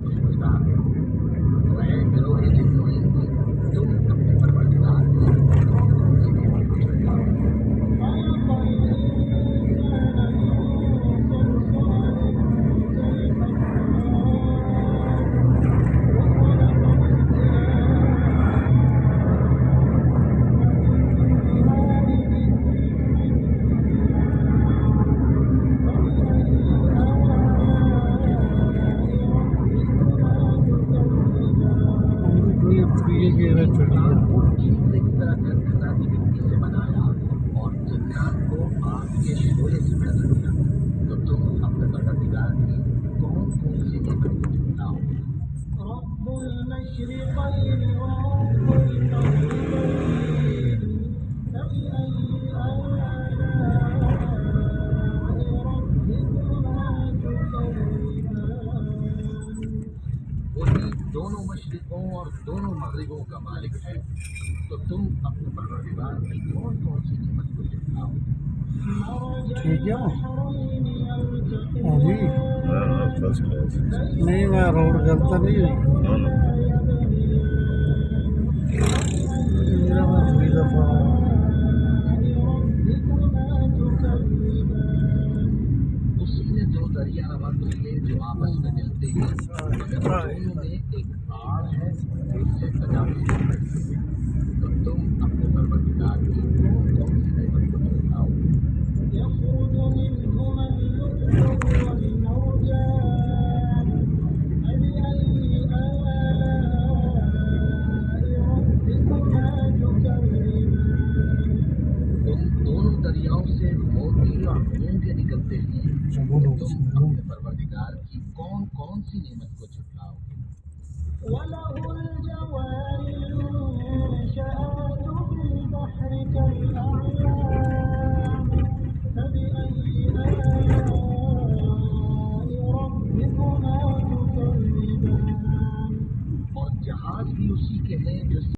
उसका वह गिरोह जिन्होंने तुम अपने परवरदिगार की कौन सी नेमत को छुटकारो। इंसान को कीड़े की तरह गंदता की मिट्टी से बनाया और जिन्नात को आग के शोले से पैदा किया, तो तुम अपने परवरदिगार की कौन कौन सी नेमत को झुटलाओ। वही दोनों मशरिकों और दोनों मगरिबों का मालिक है, तो तुम अपने परवरदिगार की कौन कौन सी नेमत को झुटलाओ। ठीक है हाँ जी फर्स्ट क्लास। नहीं मैं रोड गलत नहीं हुई मेरा मैं दूसरी दफा उसी ने दो दरिया रवा किए जो आपस में मिलते हैं, मगर दोनों में एक आड़ है जिससे तजावुज़ नहीं करती। तो तुम अपने परवरदिगार की कौन कौन सी नेमत को झुटलाओ। उन दोनों दरियाओं से मोती और मूंगे निकलते हैं, तो तुम अपने परवरदिगार की कौन कौन सी नेमत को झुटलाओ। और जहाज भी उसी के हैं जो